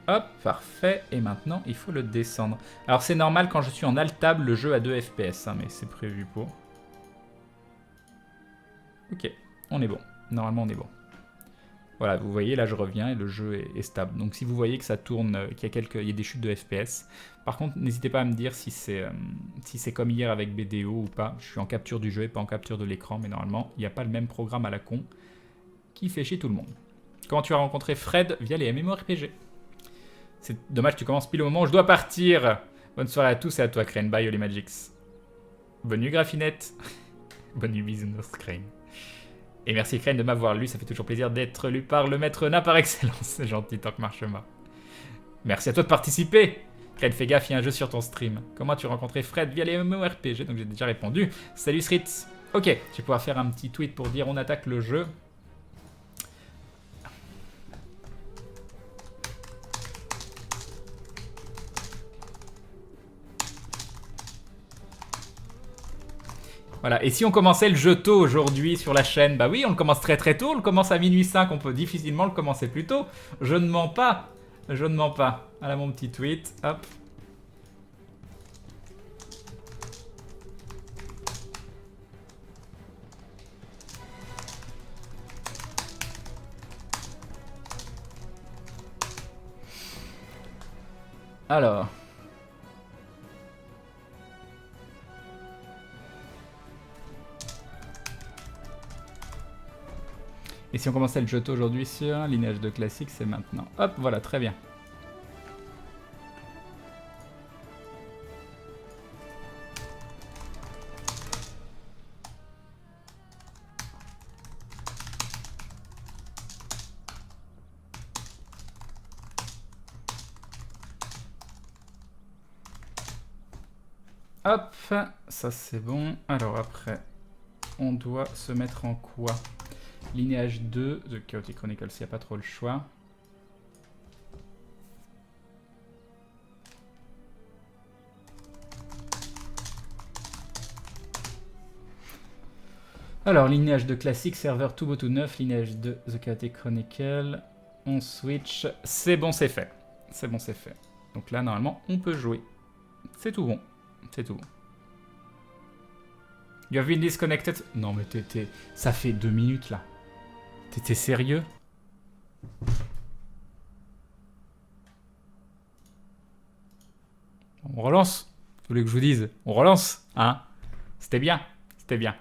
Hop, parfait. Et maintenant, il faut le descendre. Alors, c'est normal, quand je suis en alt tab, le jeu a 2 FPS, hein, mais c'est prévu pour. Ok, on est bon. Normalement, on est bon. Voilà, vous voyez, là, je reviens et le jeu est stable. Donc, si vous voyez que ça tourne, qu'il y a des chutes de FPS. Par contre, n'hésitez pas à me dire si c'est comme hier avec BDO ou pas. Je suis en capture du jeu et pas en capture de l'écran, mais normalement, il n'y a pas le même programme à la con qui fait chier tout le monde. Comment tu as rencontré Fred via les MMORPG? C'est dommage, tu commences pile au moment où je dois partir. Bonne soirée à tous et à toi, Crane. Bye, Holy Magics. Bonne nuit, Graffinette. Bonne nuit, bisounours, Crane. Et merci, Crane, de m'avoir lu. Ça fait toujours plaisir d'être lu par le maître Na par excellence. C'est gentil, tant que Marchema. Merci à toi de participer. Crane, fais gaffe, il y a un jeu sur ton stream. Comment as-tu rencontré Fred via les MMORPG? Donc j'ai déjà répondu. Salut, Sritz. Ok, je vais pouvoir faire un petit tweet pour dire on attaque le jeu. Voilà, et si on commençait le jeu tôt aujourd'hui sur la chaîne, bah oui, on le commence très très tôt, on le commence à minuit 5, on peut difficilement le commencer plus tôt. Je ne mens pas, je ne mens pas. Voilà mon petit tweet, hop. Alors... Et si on commençait le jeu tôt aujourd'hui sur Lineage 2 classique, c'est maintenant. Hop, voilà, très bien. Hop, ça c'est bon. Alors après, on doit se mettre en quoi? Lineage 2 de Chaotic Chronicles, il n'y a pas trop le choix. Alors, linéage 2 classique, serveur tout beau tout neuf, linéage 2 The Chaotic Chronicle, on switch, c'est bon, c'est fait. C'est bon, c'est fait. Donc là, normalement, on peut jouer. C'est tout bon. C'est tout bon. You have been disconnected. Non, mais ça fait 2 minutes, là. T'étais sérieux? On relance. Vous voulez que je vous dise? On relance, hein? C'était bien. C'était bien.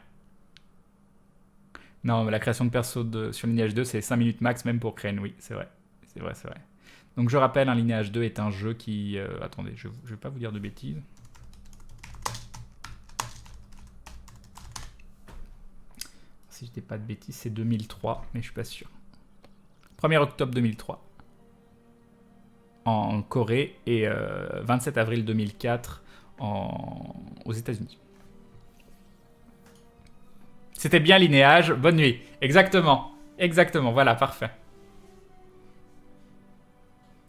Non, mais la création de perso sur Lineage 2, c'est 5 minutes max, même pour Crane, oui, c'est vrai. C'est vrai, c'est vrai. Donc je rappelle, Lineage 2 est un jeu qui... attendez, je vais pas vous dire de bêtises. Si je dis pas de bêtises, c'est 2003, mais je suis pas sûr. 1er octobre 2003. En Corée et 27 avril 2004 aux États-Unis. C'était bien Linéage, bonne nuit. Exactement, exactement, voilà, parfait.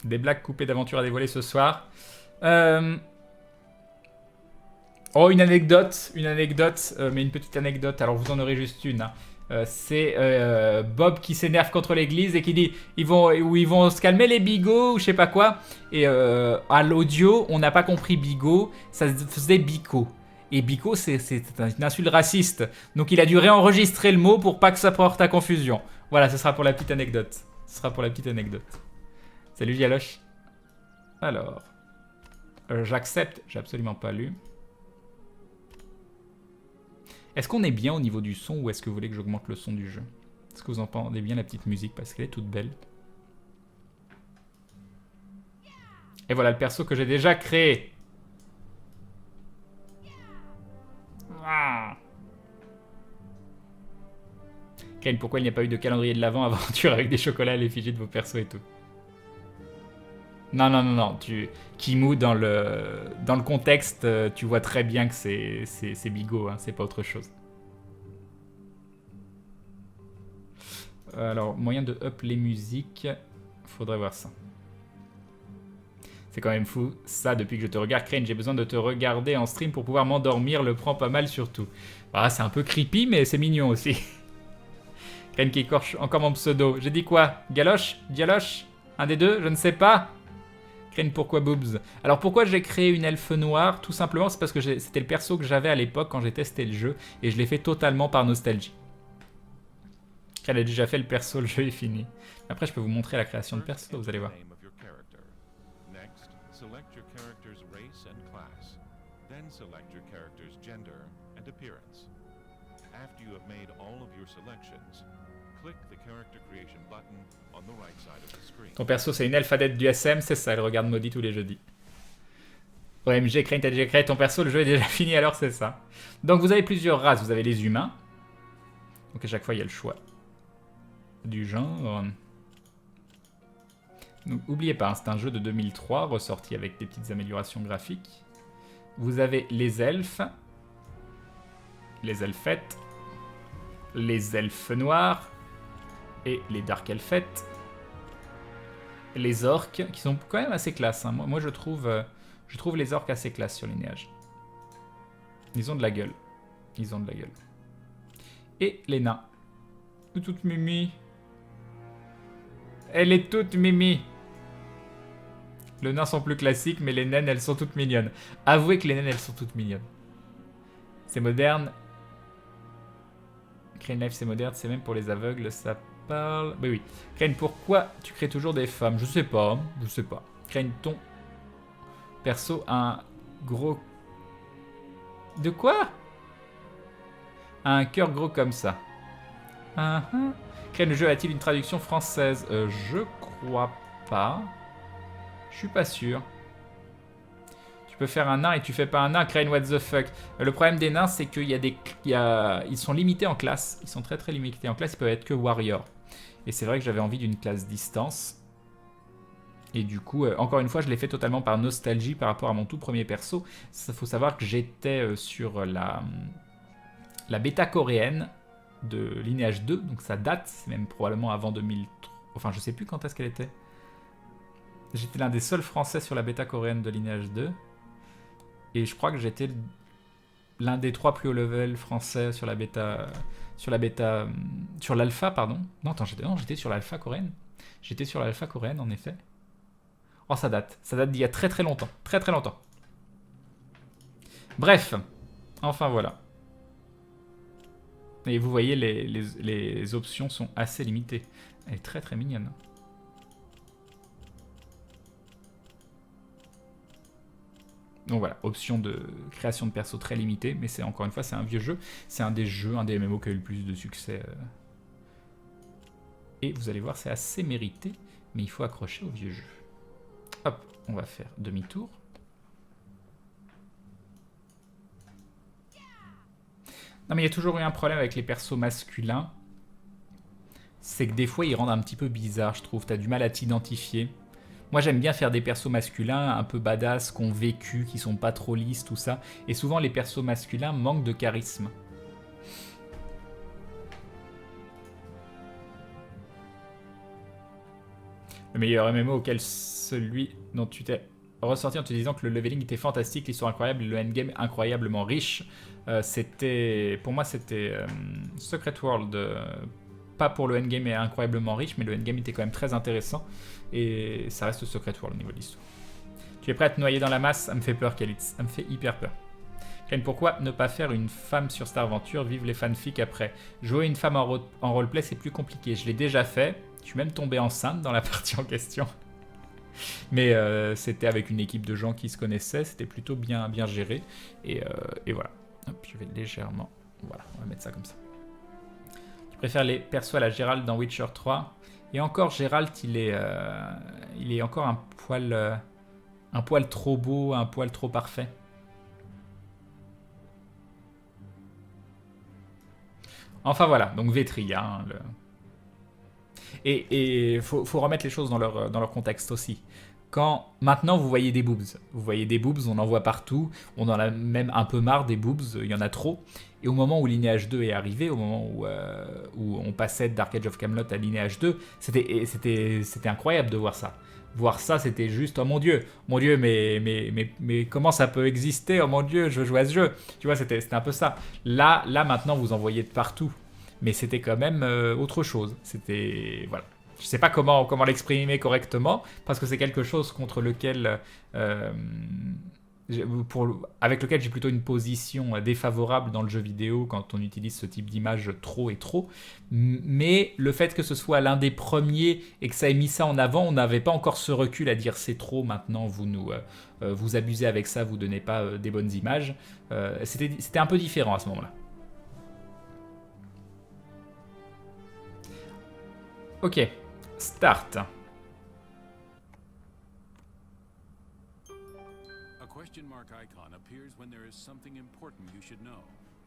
Des blagues coupées d'aventure à dévoiler ce soir. Oh, une anecdote, mais une petite anecdote, alors vous en aurez juste une. Hein. C'est Bob qui s'énerve contre l'église et qui dit ils vont se calmer les bigots ou je sais pas quoi. Et à l'audio, on n'a pas compris bigot, ça se faisait bico. Et bico, c'est une insulte raciste. Donc il a dû réenregistrer le mot pour pas que ça porte à confusion. Voilà, ce sera pour la petite anecdote. Ce sera pour la petite anecdote. Salut Yaloche. Alors, j'accepte, j'ai absolument pas lu. Est-ce qu'on est bien au niveau du son ou est-ce que vous voulez que j'augmente le son du jeu? Est-ce que vous entendez bien la petite musique parce qu'elle est toute belle? Et voilà le perso que j'ai déjà créé. Kane, pourquoi il n'y a pas eu de calendrier de l'Avent aventure avec des chocolats à l'effigie de vos persos et tout? Non, non, non, non. Kimou, dans le contexte, tu vois très bien que c'est bigot, hein, c'est pas autre chose. Alors, moyen de up les musiques, faudrait voir ça. C'est quand même fou, ça, depuis que je te regarde, Crane, j'ai besoin de te regarder en stream pour pouvoir m'endormir, le prend pas mal surtout. Ah, c'est un peu creepy, mais c'est mignon aussi. Crane qui écorche encore mon pseudo. J'ai dit quoi? Galoche? Dialoche? Un des deux? Je ne sais pas. Crane, pourquoi boobs? Alors pourquoi j'ai créé une elfe noire? Tout simplement, c'est parce que c'était le perso que j'avais à l'époque quand j'ai testé le jeu, et je l'ai fait totalement par nostalgie. Elle a déjà fait le perso, le jeu est fini. Après, je peux vous montrer la création de perso, vous allez voir. Ton perso, c'est une elfe adepte du SM, c'est ça, elle regarde Maudit tous les jeudis. OMG, Crane, t'as déjà créé ton perso, le jeu est déjà fini, alors c'est ça. Donc vous avez plusieurs races, vous avez les humains. Donc à chaque fois, il y a le choix du genre. Donc oubliez pas, hein, c'est un jeu de 2003, ressorti avec des petites améliorations graphiques. Vous avez les elfes, les elfettes, les elfes noirs et les dark elfettes, les orques, qui sont quand même assez classe. Hein. Moi je trouve les orques assez classe sur Lineage. Ils ont de la gueule. Ils ont de la gueule. Et les nains. Toute mimi. Elle est toute mimi. Les nains sont plus classiques, mais les naines, elles sont toutes mignonnes. Avouez que les naines, elles sont toutes mignonnes. C'est moderne. Crane Life, c'est moderne, c'est même pour les aveugles, ça parle... Oui, oui. Crane, pourquoi tu crées toujours des femmes? Je sais pas, je sais pas. Crane, ton perso a un gros... De quoi? Un cœur gros comme ça. Crane, le jeu a-t-il une traduction française? Je crois pas. Je suis pas sûr. Tu peux faire un nain et tu fais pas un nain. Crane, what the fuck? Le problème des nains, c'est qu'il y a des... Ils sont limités en classe. Ils sont très très limités en classe. Ils peuvent être que warrior. Et c'est vrai que j'avais envie d'une classe distance. Et du coup, encore une fois, je l'ai fait totalement par nostalgie par rapport à mon tout premier perso. Il faut savoir que j'étais sur la bêta coréenne de Lineage 2. Donc ça date, c'est même probablement avant 2003. Enfin, je sais plus quand est-ce qu'elle était. J'étais l'un des seuls français sur la bêta coréenne de Lineage 2. Et je crois que j'étais l'un des 3 plus haut level français sur la bêta... Sur l'alpha, pardon. Non, attends, j'étais sur l'alpha coréenne. J'étais sur l'alpha coréenne, en effet. Oh, ça date. Ça date d'il y a très très longtemps. Très très longtemps. Bref. Enfin, voilà. Et vous voyez, les options sont assez limitées. Elle est très très mignonne. Donc voilà, option de création de perso très limitée, mais c'est encore une fois, c'est un vieux jeu. C'est un des jeux, un des MMO qui a eu le plus de succès. Et vous allez voir, c'est assez mérité, mais il faut accrocher au vieux jeu. Hop, on va faire demi-tour. Non mais il y a toujours eu un problème avec les persos masculins. C'est que des fois, ils rendent un petit peu bizarre, je trouve. T'as du mal à t'identifier. Moi, j'aime bien faire des persos masculins un peu badass, qui ont vécu, qui sont pas trop lisses, tout ça. Et souvent, les persos masculins manquent de charisme. Le meilleur MMO auquel celui dont tu t'es ressorti en te disant que le leveling était fantastique, l'histoire incroyable, le endgame incroyablement riche. Pour moi, c'était Secret World. Pas pour le endgame est incroyablement riche, mais le endgame était quand même très intéressant. Et ça reste Secret World au niveau de l'histoire. Tu es prêt à te noyer dans la masse? Ça me fait peur, Kalitz. Ça me fait hyper peur. Ken, pourquoi ne pas faire une femme sur Star Venture? Vive les fanfics après. Jouer une femme en roleplay, c'est plus compliqué. Je l'ai déjà fait. Je suis même tombé enceinte dans la partie en question. Mais c'était avec une équipe de gens qui se connaissaient. C'était plutôt bien géré. Et voilà. Hop, je vais légèrement... Voilà, on va mettre ça comme ça. Tu préfères les persos à la Gérald dans Witcher 3? Et encore, Gérald, il est encore un poil trop beau, un poil trop parfait. Enfin voilà, donc Vétria. Hein, Et faut remettre les choses dans leur contexte aussi. Quand maintenant vous voyez des boobs, on en voit partout, on en a même un peu marre des boobs, il y en a trop. Et au moment où Lineage 2 est arrivé, au moment où on passait de Dark Age of Camelot à Lineage 2, c'était incroyable de voir ça. Voir ça, c'était juste, oh mon dieu, mais comment ça peut exister? Oh mon dieu, je veux jouer à ce jeu. Tu vois, c'était un peu ça. Là maintenant, vous en voyez de partout. Mais c'était quand même autre chose. C'était... Voilà. Je sais pas comment l'exprimer correctement, parce que c'est quelque chose contre lequel... avec lequel j'ai plutôt une position défavorable dans le jeu vidéo quand on utilise ce type d'image trop et trop. Mais le fait que ce soit l'un des premiers et que ça ait mis ça en avant, on n'avait pas encore ce recul à dire c'est trop, maintenant vous abusez avec ça, vous donnez pas des bonnes images. C'était un peu différent à ce moment-là. Ok, start.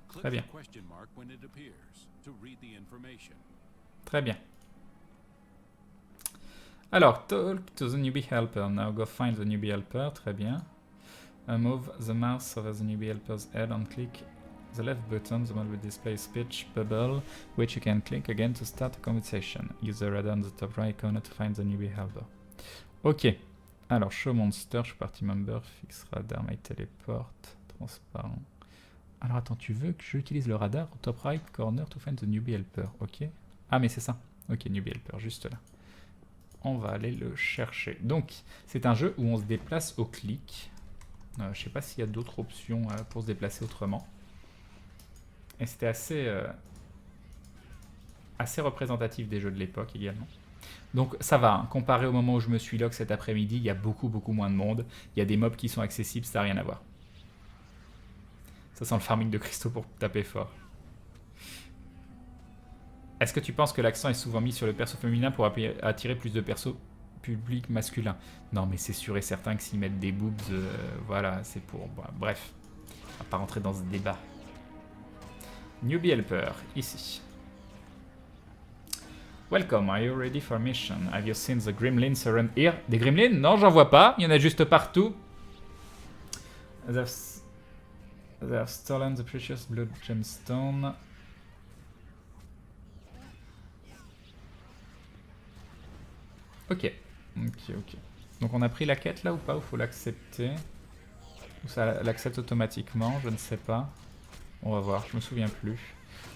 Très bien. Très bien. Alors, talk to the newbie helper. Now go find the newbie helper. Très bien. Move the mouse over the newbie helper's head and click the left button. The one will display a speech bubble, which you can click again to start a conversation. Use the radar on the top right corner to find the newbie helper. Ok. Alors, show monster, je suis parti member, fixe radar, my teleport, transparent. Alors attends, tu veux que j'utilise le radar au top right corner to find the newbie helper, ok. Ah mais c'est ça, ok, newbie helper, juste là. On va aller le chercher. Donc, c'est un jeu où on se déplace au clic. Je sais pas s'il y a d'autres options pour se déplacer autrement. Et c'était assez représentatif des jeux de l'époque également. Donc ça va, hein. Comparé au moment où je me suis log cet après-midi, il y a beaucoup moins de monde. Il y a des mobs qui sont accessibles, ça n'a rien à voir. Ça sent le farming de cristaux pour taper fort. Est-ce que tu penses que l'accent est souvent mis sur le perso féminin pour attirer plus de persos publics masculins? Non, mais c'est sûr et certain que s'ils mettent des boobs, voilà, c'est pour... Bon, bref, on va pas rentrer dans ce débat. Newbie Helper, ici. Welcome, are you ready for mission? Have you seen the gremlins around here? Des gremlins? Non, j'en vois pas, il y en a juste partout. They have stolen the precious blood gemstone. Ok. Donc on a pris la quête là ou pas? Ou faut l'accepter? Ou ça l'accepte automatiquement? Je ne sais pas. On va voir, je me souviens plus.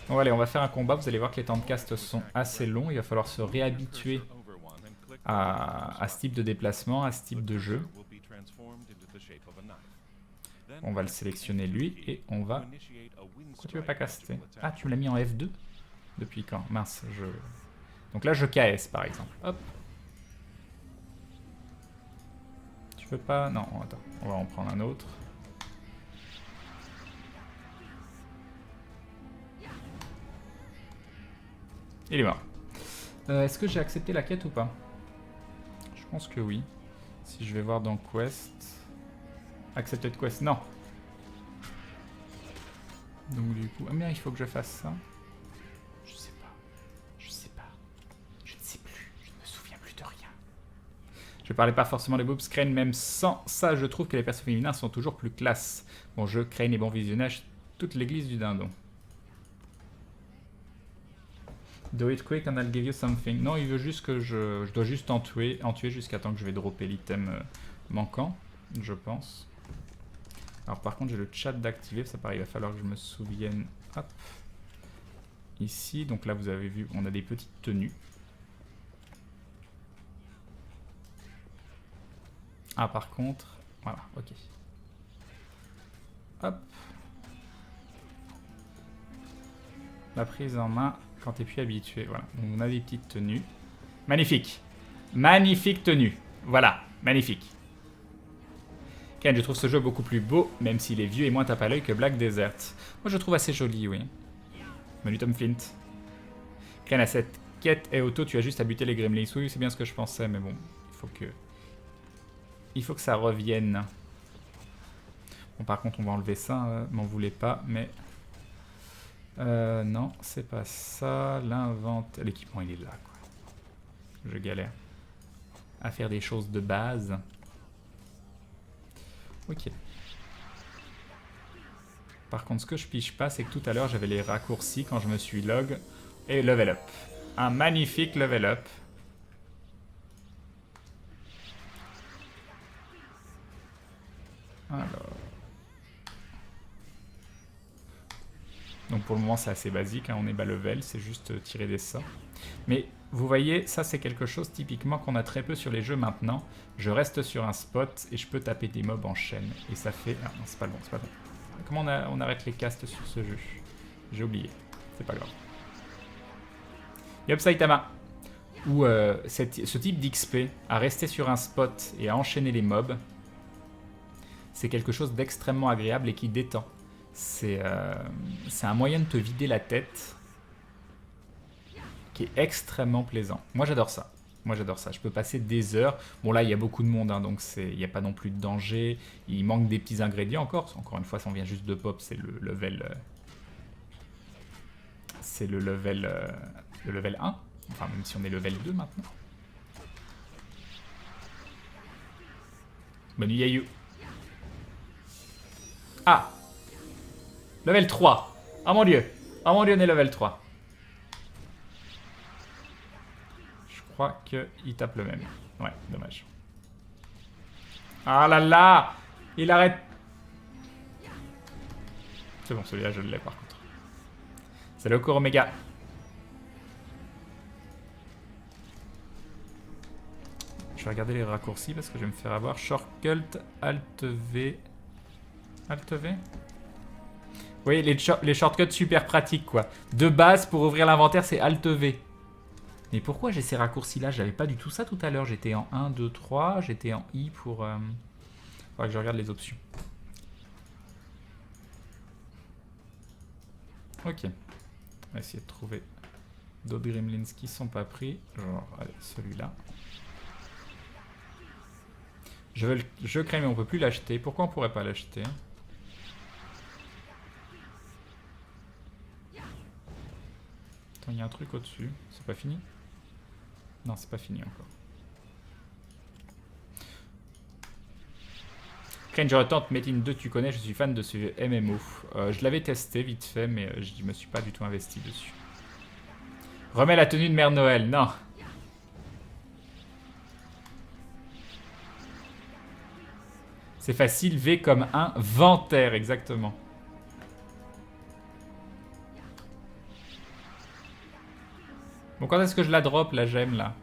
Bon allez, on va faire un combat. Vous allez voir que les temps de cast sont assez longs. Il va falloir se réhabituer à ce type de déplacement, à ce type de jeu. On va le sélectionner lui et on va... Pourquoi tu veux pas caster? Ah, tu me l'as mis en F2? Depuis quand? Mince, Donc là, je KS par exemple. Hop. Tu veux pas... Non, attends. On va en prendre un autre. Il est mort. Est-ce que j'ai accepté la quête ou pas? Je pense que oui. Si je vais voir dans Quest... Accepted Quest, non. Donc du coup... Ah mais il faut que je fasse ça. Je sais pas. Je ne sais plus. Je ne me souviens plus de rien. Je parlais pas forcément des boobs. Crane, même sans ça, je trouve que les persos féminins sont toujours plus classe. Bon jeu, Crane et bon visionnage, toute l'église du dindon. Do it quick and I'll give you something. Non, il veut juste que je dois juste en tuer jusqu'à temps que je vais dropper l'item manquant, je pense. Alors par contre, j'ai le chat d'activer, ça paraît, il va falloir que je me souvienne. Hop. Ici, donc là vous avez vu, on a des petites tenues. Ah par contre, voilà, ok. Hop. La prise en main quand t'es plus habitué, voilà. Donc on a des petites tenues. Magnifique. Magnifique tenue. Voilà, magnifique. Ken, je trouve ce jeu beaucoup plus beau, même s'il est vieux et moins tape à l'œil que Black Desert. Moi je le trouve assez joli, oui. Menu Tom Flint. Ken, à cette quête et auto, tu as juste à buter les gremlins. Oui, c'est bien ce que je pensais, mais bon, il faut que ça revienne. Bon, par contre, on va enlever ça, m'en voulez pas, mais... non, c'est pas ça. L'inventaire... L'équipement, il est là, quoi. Je galère à faire des choses de base. Ok. Par contre, ce que je piche pas, c'est que tout à l'heure, j'avais les raccourcis quand je me suis log. Et level up. Un magnifique level up. Alors... Donc pour le moment c'est assez basique, hein, on est bas level, c'est juste tirer des sorts. Mais vous voyez, ça c'est quelque chose typiquement qu'on a très peu sur les jeux maintenant. Je reste sur un spot et je peux taper des mobs en chaîne. Et ça fait... Ah non, c'est pas bon, c'est pas bon. Comment on arrête les castes sur ce jeu? J'ai oublié, c'est pas grave. Yop Saitama. Où ce type d'XP, à rester sur un spot et à enchaîner les mobs, c'est quelque chose d'extrêmement agréable et qui détend. C'est un moyen de te vider la tête qui est extrêmement plaisant. Moi j'adore ça. Moi j'adore ça. Je peux passer des heures. Bon là il y a beaucoup de monde, hein, donc il n'y a pas non plus de danger. Il manque des petits ingrédients encore. Encore une fois, ça on vient juste de pop, c'est le level... c'est le level 1. Enfin même si on est level 2 maintenant. Bonne nuit Yayu. Ah, level 3. Oh mon dieu. Oh mon dieu, on est level 3. Je crois qu'il tape le même. Ouais, dommage. Ah là là, il arrête. C'est bon, celui-là je l'ai par contre. C'est le corps Omega. Je vais regarder les raccourcis parce que je vais me faire avoir. Shortcut, Alt V. Alt V. Oui, les shortcuts super pratiques quoi. De base, pour ouvrir l'inventaire, c'est Alt V. Mais pourquoi j'ai ces raccourcis là? J'avais pas du tout ça tout à l'heure. J'étais en 1, 2, 3. J'étais en I pour... Faudrait que je regarde les options. Ok. On va essayer de trouver d'autres gremlins qui sont pas pris. Genre, allez, celui-là. Je veux le jeu crée mais on peut plus l'acheter. Pourquoi on pourrait pas l'acheter? Attends, il y a un truc au-dessus. C'est pas fini? Non, c'est pas fini encore. Crane, je retente Metin 2, tu connais, je suis fan de ce MMO. Je l'avais testé vite fait, mais je me suis pas du tout investi dessus. Remets la tenue de Mère Noël, non. C'est facile, V comme un inventaire, exactement. Bon, quand est-ce que je la drop, la gemme, là?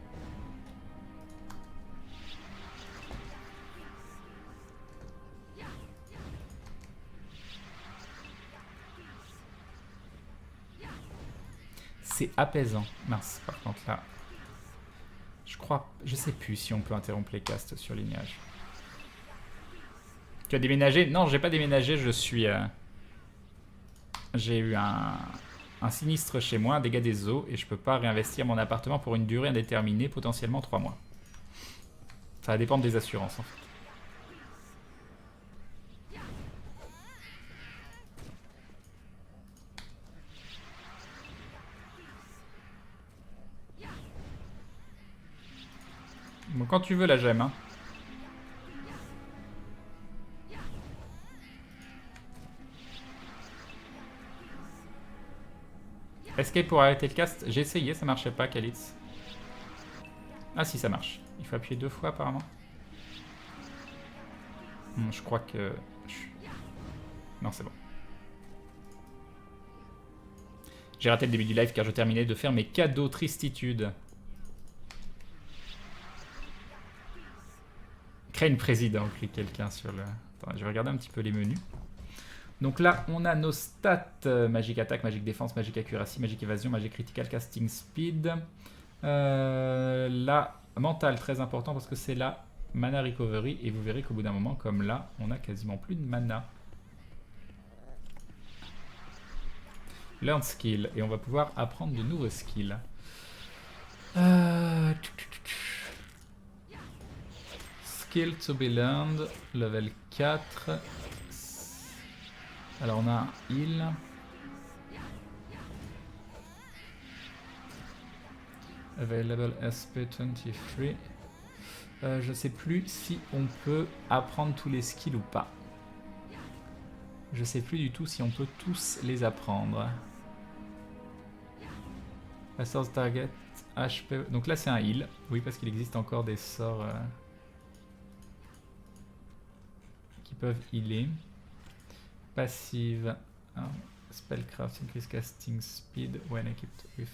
C'est apaisant. Mince, par contre, là... Je sais plus si on peut interrompre les castes sur lignage. Tu as déménagé? Non, j'ai pas déménagé, je suis... J'ai eu un sinistre chez moi, un dégât des eaux, et je peux pas réinvestir mon appartement pour une durée indéterminée, potentiellement 3 mois. Ça va dépendre des assurances, en fait. Bon, quand tu veux, la gemme, hein. Escape pour arrêter le cast. J'ai essayé, ça marchait pas, Kalitz. Ah si, ça marche. Il faut appuyer 2 fois, apparemment. Je crois que... Non, c'est bon. J'ai raté le début du live car je terminais de faire mes cadeaux tristitude. Crane président, clique quelqu'un sur le... Attends, je vais regarder un petit peu les menus. Donc là, on a nos stats. Magic attaque, magic défense, magic accuracy, magic évasion, magic critical, casting speed. Là, mental, très important parce que c'est la mana recovery. Et vous verrez qu'au bout d'un moment, comme là, on a quasiment plus de mana. Learn skill. Et on va pouvoir apprendre de nouveaux skills. Skill to be learned. Level 4. Alors on a un heal. Available SP23. Je sais plus si on peut apprendre tous les skills ou pas. Je sais plus du tout si on peut tous les apprendre. Source target, HP. Donc là c'est un heal. Oui, parce qu'il existe encore des sorts qui peuvent healer. Passive. Spellcraft increase casting speed when equipped with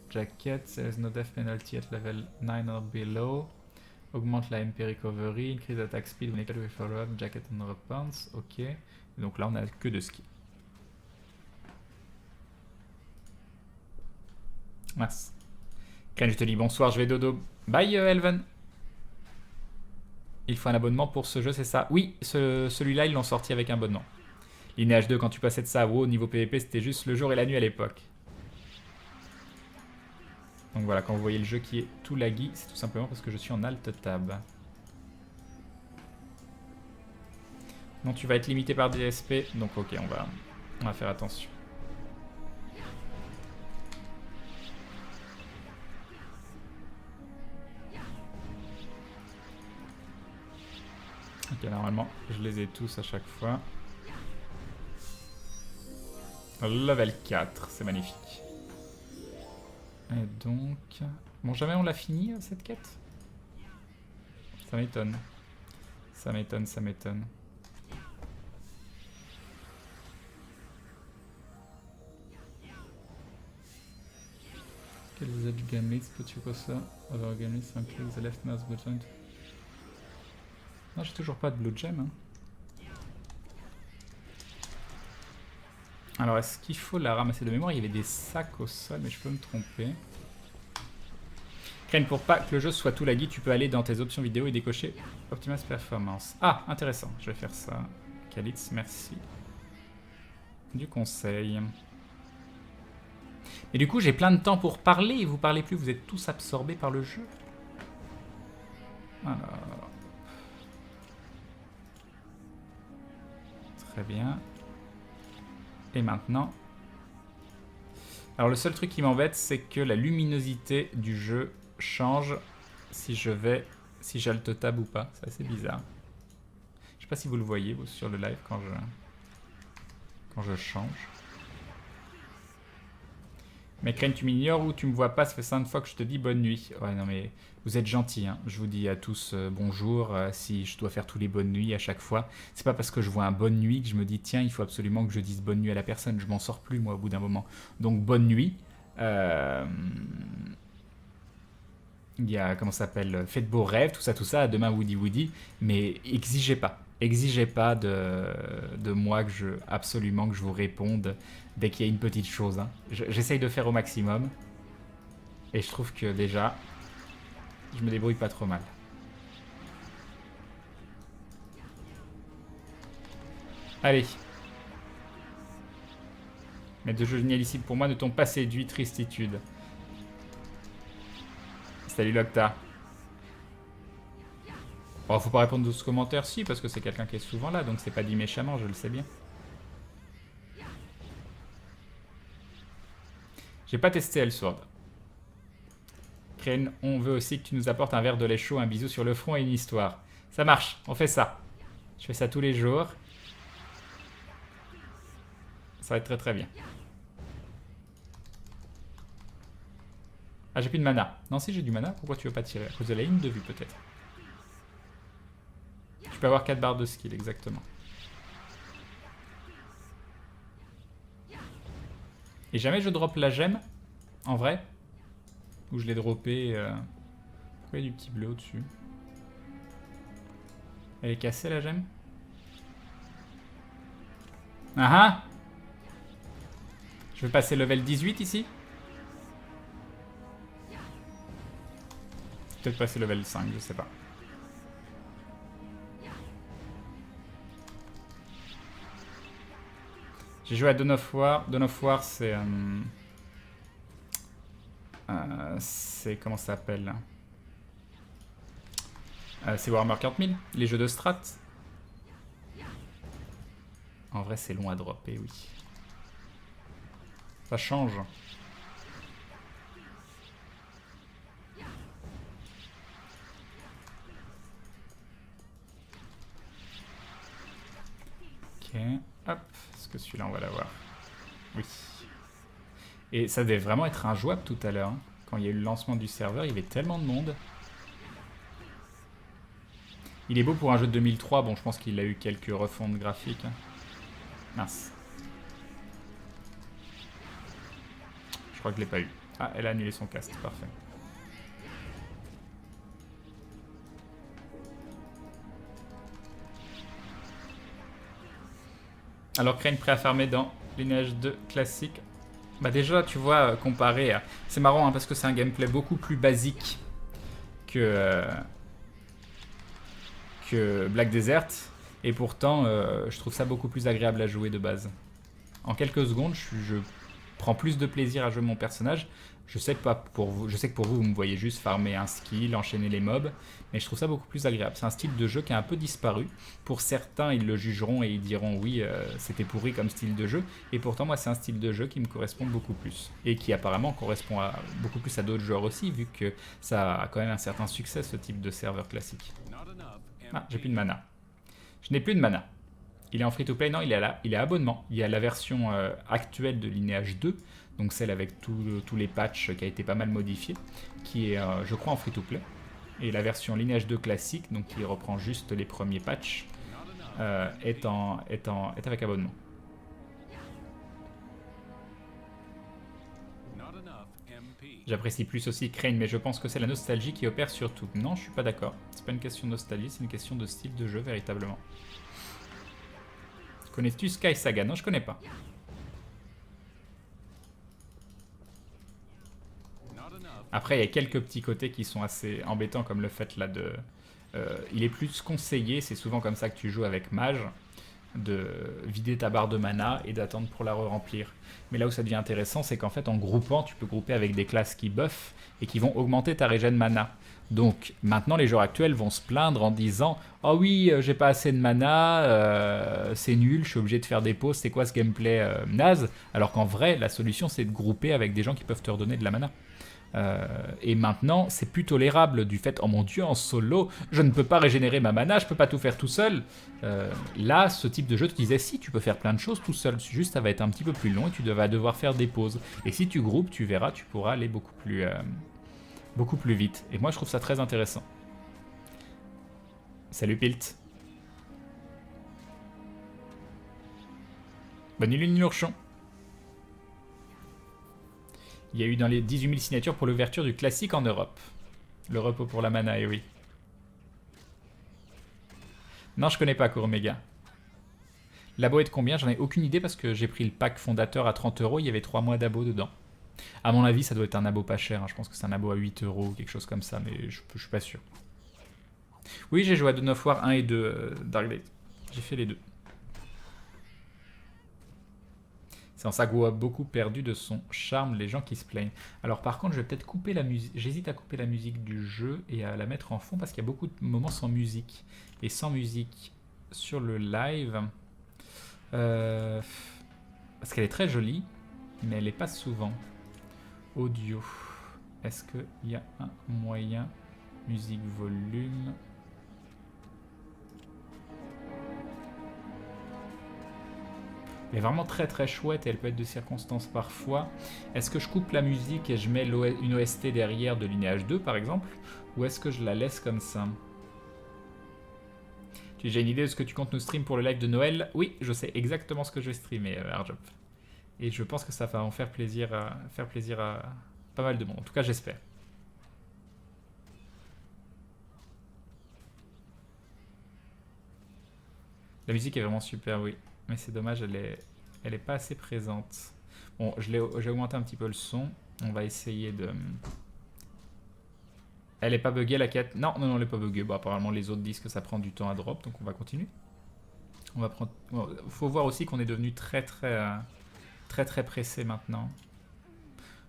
jacket. There is no death penalty at level 9 or below. Augmente la MP recovery. Increase attack speed when equipped with follow-up, jacket and weapons. Ok. Et donc là, on a que 2 skills. Mince. Crane, je te dis bonsoir, je vais dodo. Bye, Elven. Il faut un abonnement pour ce jeu, c'est ça? Oui, celui-là, ils l'ont sorti avec un abonnement. Lineage 2, quand tu passais de ça à WoW, niveau PvP, c'était juste le jour et la nuit à l'époque. Donc voilà, quand vous voyez le jeu qui est tout laggy, c'est tout simplement parce que je suis en Alt-Tab. Non, tu vas être limité par DSP, donc ok, on va faire attention. Ok, normalement, je les ai tous à chaque fois. Level 4, c'est magnifique. Et donc... Bon, jamais on l'a fini, cette quête? Ça m'étonne. Ça m'étonne, ça m'étonne. Quel usage game list put you closer? Other game list and click the left mouse button. Non, j'ai toujours pas de blue gem. Hein. Alors, est-ce qu'il faut la ramasser de mémoire? Il y avait des sacs au sol, mais je peux me tromper. Crane, pour pas que le jeu soit tout laggy, tu peux aller dans tes options vidéo et décocher Optimize Performance. Ah, intéressant. Je vais faire ça. Kalitz, merci du conseil. Et du coup, j'ai plein de temps pour parler et vous parlez plus. Vous êtes tous absorbés par le jeu. Alors... Très bien. Et maintenant... Alors le seul truc qui m'embête, c'est que la luminosité du jeu change si j'alte tab ou pas. C'est assez bizarre. Je sais pas si vous le voyez vous, sur le live quand je change. Mais Crane, tu m'ignores ou tu me vois pas? Ça fait 5 fois que je te dis bonne nuit. Ouais, non mais vous êtes gentils, hein. Je vous dis à tous bonjour. Si je dois faire tous les bonnes nuits à chaque fois, c'est pas parce que je vois un bonne nuit que je me dis tiens, il faut absolument que je dise bonne nuit à la personne. Je m'en sors plus moi au bout d'un moment. Donc bonne nuit. Il y a, comment ça s'appelle, faites beaux rêves, tout ça, demain Woody Woody, mais exigez pas de moi absolument que je vous réponde dès qu'il y a une petite chose. Hein. J'essaye de faire au maximum, et je trouve que déjà, je me débrouille pas trop mal. Allez. Mais de jeux génialissimes pour moi ne t'ont pas séduit, tristitude. Salut Locta. Oh, faut pas répondre de ce commentaire, si, parce que c'est quelqu'un qui est souvent là, donc c'est pas dit méchamment, je le sais bien. J'ai pas testé Elsword. Crane, on veut aussi que tu nous apportes un verre de lait chaud, un bisou sur le front et une histoire. Ça marche, on fait ça. Je fais ça tous les jours. Ça va être très très bien. Ah, j'ai plus de mana. Non, si j'ai du mana, pourquoi tu veux pas tirer? À cause de la ligne de vue, peut-être. Tu peux avoir 4 barres de skill, exactement. Et jamais je drop la gemme, en vrai. Ou je l'ai droppé... Pourquoi il y a du petit bleu au-dessus? Elle est cassée, la gemme? Ah ah! Je vais passer level 18 ici? Peut-être passer level 5, je sais pas. J'ai joué à Dawn of War. Dawn of War, c'est... c'est... Comment ça s'appelle? C'est Warhammer 40 000, les jeux de strat. En vrai, c'est long à dropper, oui. Ça change. Ok, hop. Est-ce que celui-là, on va l'avoir? Oui. Et ça devait vraiment être injouable tout à l'heure. Hein. Quand il y a eu le lancement du serveur, il y avait tellement de monde. Il est beau pour un jeu de 2003. Bon, je pense qu'il a eu quelques refontes graphiques. Mince. crois que je l'ai pas eu. Ah, elle a annulé son cast, parfait. Alors Crane prêt à farmer dans Lineage 2 classique. Bah déjà, tu vois, comparé à... C'est marrant hein, parce que c'est un gameplay beaucoup plus basique que Black Desert. Et pourtant, je trouve ça beaucoup plus agréable à jouer de base. En quelques secondes, je prends plus de plaisir à jouer mon personnage. Je sais que pour vous, vous me voyez juste farmer un skill, enchaîner les mobs, mais je trouve ça beaucoup plus agréable. C'est un style de jeu qui a un peu disparu. Pour certains, ils le jugeront et ils diront oui, c'était pourri comme style de jeu. Et pourtant, moi, c'est un style de jeu qui me correspond beaucoup plus. Et qui apparemment correspond beaucoup plus à d'autres joueurs aussi, vu que ça a quand même un certain succès, ce type de serveur classique. Ah, j'ai plus de mana. Je n'ai plus de mana. Il est en free-to-play? Non, il est à abonnement. Il y a la version actuelle de Lineage 2, donc celle avec tous les patchs qui a été pas mal modifiée, qui est, je crois, en free-to-play. Et la version Lineage 2 classique, donc qui reprend juste les premiers patchs, est avec abonnement. J'apprécie plus aussi Crane, mais je pense que c'est la nostalgie qui opère surtout. Non, je suis pas d'accord. C'est pas une question de nostalgie, c'est une question de style de jeu, véritablement. Connais-tu Sky Saga? Non, je connais pas. Après, il y a quelques petits côtés qui sont assez embêtants, comme le fait là de... il est plus conseillé, c'est souvent comme ça que tu joues avec Mage, de vider ta barre de mana et d'attendre pour la re-remplir. Mais là où ça devient intéressant, c'est qu'en fait, en groupant, tu peux grouper avec des classes qui buffent et qui vont augmenter ta régène mana. Donc maintenant, les joueurs actuels vont se plaindre en disant « Oh oui, j'ai pas assez de mana, c'est nul, je suis obligé de faire des pauses, c'est quoi ce gameplay naze ?» Alors qu'en vrai, la solution, c'est de grouper avec des gens qui peuvent te redonner de la mana. Et maintenant, c'est plus tolérable du fait, oh mon dieu, en solo, je ne peux pas régénérer ma mana, je peux pas tout faire tout seul. Là, ce type de jeu te disait, si, tu peux faire plein de choses tout seul, juste ça va être un petit peu plus long et tu vas devoir faire des pauses. Et si tu groupes, tu verras, tu pourras aller beaucoup plus vite. Et moi, je trouve ça très intéressant. Salut Pilt. Bonne nuit Lurchon. Il y a eu dans les 18 000 signatures pour l'ouverture du classique en Europe. Le repos pour la mana, et oui. Non, je connais pas Kuromega. L'abo est de combien? J'en ai aucune idée parce que j'ai pris le pack fondateur à 30 €. Il y avait 3 mois d'abo dedans. À mon avis, ça doit être un abo pas cher. Hein. Je pense que c'est un abo à 8 € ou quelque chose comme ça, mais je suis pas sûr. Oui, j'ai joué à Dawn of War 1 et 2 Dark Date. J'ai fait les deux. C'est en ça que WoW a beaucoup perdu de son charme, les gens qui se plaignent. Alors par contre, je vais peut-être couper la musique. J'hésite à couper la musique du jeu et à la mettre en fond parce qu'il y a beaucoup de moments sans musique. Et sans musique sur le live, parce qu'elle est très jolie, mais elle n'est pas souvent. Audio. Est-ce qu'il y a un moyen? Musique, volume. Elle est vraiment très très chouette et elle peut être de circonstances parfois. Est-ce que je coupe la musique et je mets une OST derrière de Lineage 2 par exemple? Ou est-ce que je la laisse comme ça? Tu as déjà une idée de ce que tu comptes nous stream pour le live de Noël? Oui, je sais exactement ce que je vais streamer, Arjop. Et je pense que ça va en faire plaisir à pas mal de monde. En tout cas, j'espère. La musique est vraiment super, oui. Mais c'est dommage, elle est pas assez présente. Bon, j'ai augmenté un petit peu le son. On va essayer de... Elle est pas buggée la quête? Non, elle est pas buggée. Bon, apparemment les autres disent que ça prend du temps à drop, donc on va continuer. On va prendre... Bon, faut voir aussi qu'on est devenu très pressé maintenant.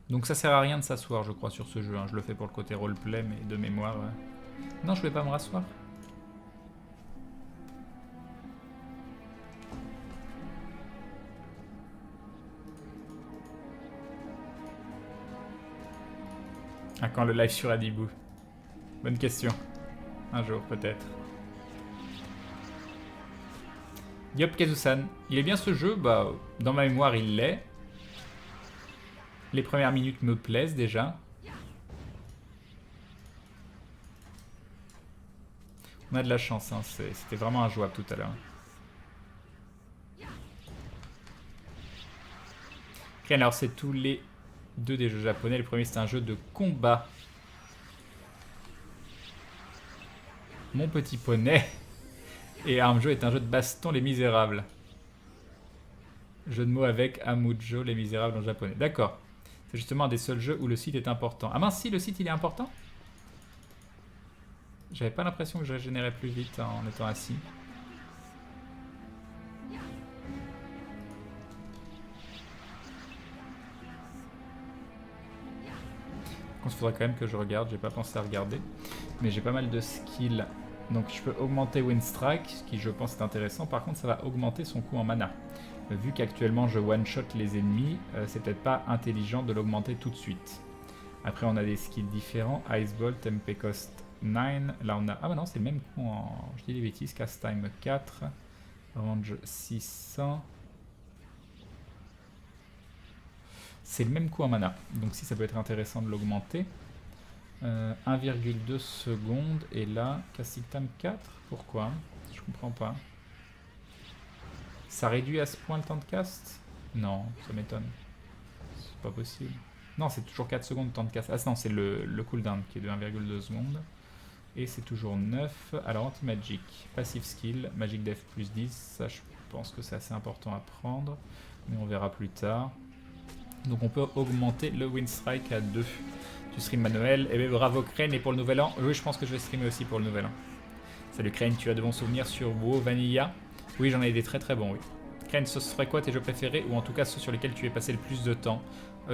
Donc ça sert à rien de s'asseoir, je crois, sur ce jeu. Hein. Je le fais pour le côté roleplay, mais de mémoire... Non, je vais pas me rasseoir. À quand le live sur Adibou? Bonne question. Un jour, peut-être. Yop Kazusan. Il est bien ce jeu? Bah, dans ma mémoire, il l'est. Les premières minutes me plaisent déjà. On a de la chance, hein. C'était vraiment injouable tout à l'heure. Ok, alors c'est tous les deux des jeux japonais. Le premier, c'est un jeu de combat. Mon petit poney. Et Armjo est un jeu de baston, Les Misérables. Jeu de mots avec Amujo, Les Misérables en japonais. D'accord. C'est justement un des seuls jeux où le site est important. Ah mince, si, le site il est important. J'avais pas l'impression que je régénérais plus vite en étant assis. Il faudra quand même que je regarde, j'ai pas pensé à regarder. Mais j'ai pas mal de skills. Donc je peux augmenter Windstrike, ce qui je pense est intéressant. Par contre ça va augmenter son coût en mana. Vu qu'actuellement je one-shot les ennemis, c'est peut-être pas intelligent de l'augmenter tout de suite. Après on a des skills différents. Icebolt, MP cost 9. Là on a... Ah bah non c'est le même coût en... Je dis des bêtises. Cast time 4. Range 600. C'est le même coût en mana, donc si ça peut être intéressant de l'augmenter. 1,2 secondes, et là, casting time 4, pourquoi? Je comprends pas. Ça réduit à ce point le temps de cast? Non, ça m'étonne. C'est pas possible. Non, c'est toujours 4 secondes de temps de cast. Ah non, c'est le cooldown qui est de 1,2 secondes. Et c'est toujours 9. Alors, anti-magic, passive skill, magic def plus 10. Ça, je pense que c'est assez important à prendre, mais on verra plus tard. Donc on peut augmenter le Windstrike à 2. Tu stream Manuel. Et bien bravo Crane, et pour le nouvel an? Oui, je pense que je vais streamer aussi pour le nouvel an. Salut Crane, tu as de bons souvenirs sur WoW Vanilla? Oui, j'en ai des très très bons, oui. Crane, ce serait quoi tes jeux préférés? Ou en tout cas ceux sur lesquels tu as passé le plus de temps?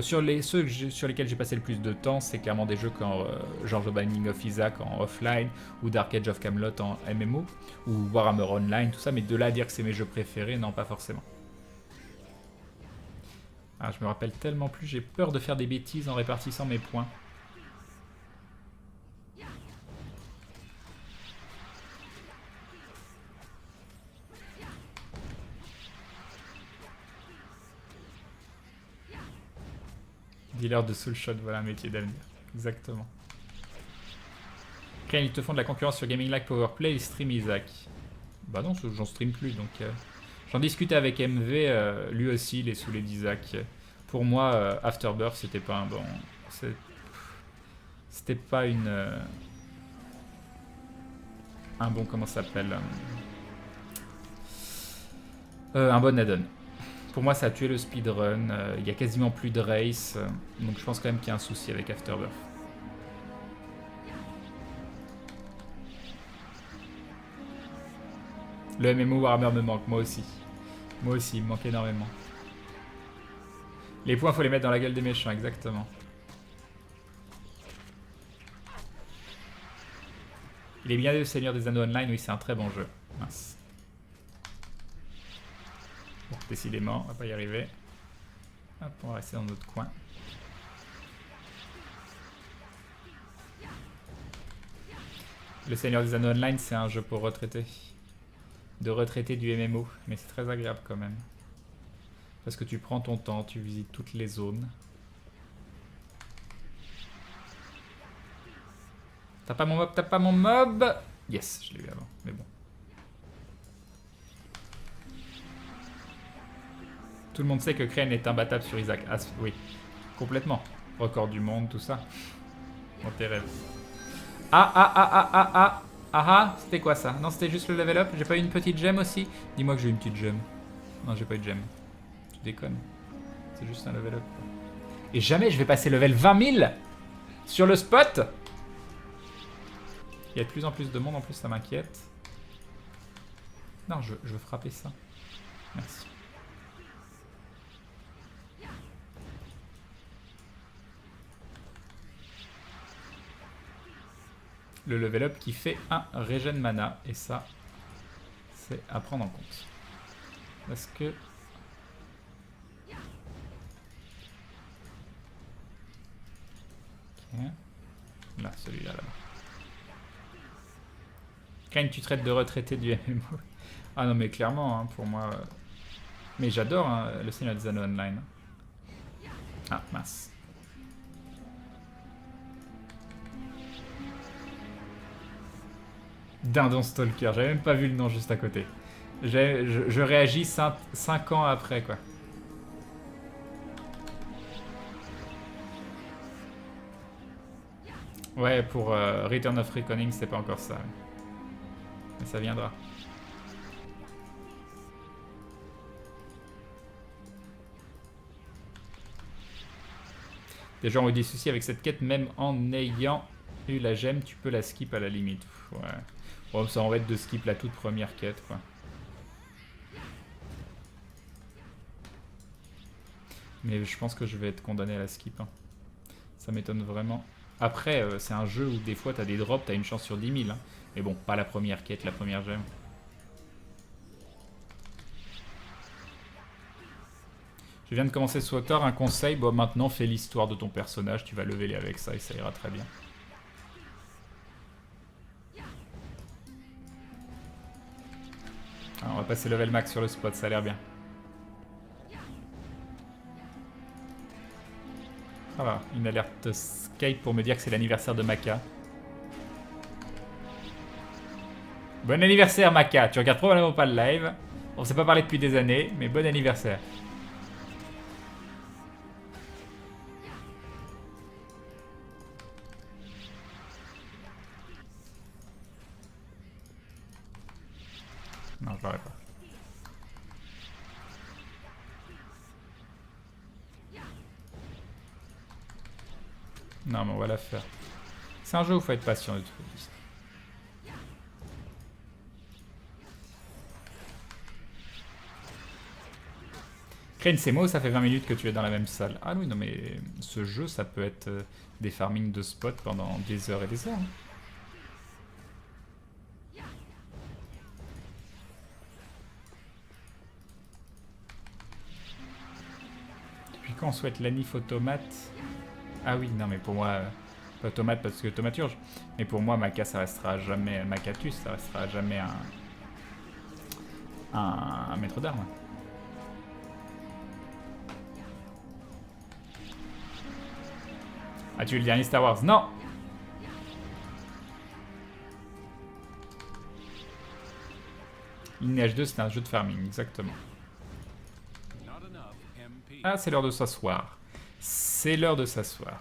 Ceux sur lesquels j'ai passé le plus de temps, c'est clairement des jeux comme genre The Binding of Isaac en offline, ou Dark Age of Camelot en MMO, ou Warhammer Online, tout ça. Mais de là à dire que c'est mes jeux préférés, non, pas forcément. Ah, je me rappelle tellement plus, j'ai peur de faire des bêtises en répartissant mes points. Dealer de soulshot, voilà un métier d'avenir. Exactement. Crane, ils te font de la concurrence sur Gaming Like Powerplay, ils stream Isaac. Bah non, j'en stream plus, donc... J'en discutais avec MV, lui aussi, il est sous les d'Isaac. Pour moi, Afterbirth, c'était pas un bon... C'était pas une... un bon... Comment ça s'appelle un bon add-on. Pour moi, ça a tué le speedrun. Il y a quasiment plus de race. Donc je pense quand même qu'il y a un souci avec Afterbirth. Le MMO Warhammer me manque, moi aussi. Moi aussi, il me manque énormément. Les points, faut les mettre dans la gueule des méchants, exactement. Il est bien le Seigneur des Anneaux Online, oui, c'est un très bon jeu. Mince. Bon, décidément, on va pas y arriver. Hop, on va rester dans notre coin. Le Seigneur des Anneaux Online, c'est un jeu pour retraités. De retraités du MMO, mais c'est très agréable quand même. Parce que tu prends ton temps, tu visites toutes les zones. T'as pas mon mob, t'as pas mon mob! Yes, je l'ai eu avant, mais bon. Tout le monde sait que Crane est imbattable sur Isaac. Ah, oui, complètement. Record du monde, tout ça. Mon tes rêves. Ah, c'était quoi ça? Non, c'était juste le level up. J'ai pas eu une petite gemme aussi? Dis-moi que j'ai eu une petite gemme. Non, j'ai pas eu de gemme. Tu déconnes. C'est juste un level up. Et jamais je vais passer level 20 000 sur le spot. Il y a de plus en plus de monde, en plus ça m'inquiète. Non, je veux frapper ça. Merci. Le level up qui fait un regen mana. Et ça, c'est à prendre en compte. Parce que... Ok. Là, celui-là, là-bas. Crane, tu traites de retraité du MMO. Ah non, mais clairement, hein, pour moi... Mais j'adore hein, le Seigneur des Anneaux Online. Ah, mince. Dindon Stalker, j'avais même pas vu le nom juste à côté. Je réagis 5 ans après, quoi. Ouais, pour Return of Reckoning, c'est pas encore ça. Mais ça viendra. Des gens ont eu des soucis avec cette quête, même en ayant eu la gemme, tu peux la skip à la limite. Ouais. Bon, ça en va être de skip la toute première quête, quoi. Mais je pense que je vais être condamné à la skip. Hein. Ça m'étonne vraiment. Après, c'est un jeu où des fois t'as des drops, t'as une chance sur 10 000. Hein. Mais bon, pas la première quête, la première gemme. Je viens de commencer Sword, un conseil, bon maintenant fais l'histoire de ton personnage, tu vas leveler avec ça et ça ira très bien. Alors, on va passer level max sur le spot, ça a l'air bien. Voilà, une alerte Skype pour me dire que c'est l'anniversaire de Maka. Bon anniversaire Maka, tu regardes probablement pas le live. On s'est pas parlé depuis des années, mais bon anniversaire. Non, je l'aurais pas. Non, mais on va la faire. C'est un jeu où il faut être patient de toute façon. Crane, c'est moi ou ça fait 20 minutes que tu es dans la même salle? Ah oui, non mais ce jeu, ça peut être des farmings de spots pendant des heures et des heures. Hein. Depuis quand on souhaite l'anif automate? Ah oui, non mais pour moi, pas automate parce que thaumaturge. Mais pour moi, Maka, ça restera jamais... Makatus, ça restera jamais un maître d'armes. As-tu le dernier Star Wars? Non! Lineage 2, c'est un jeu de farming, exactement. Ah, c'est l'heure de s'asseoir. C'est l'heure de s'asseoir.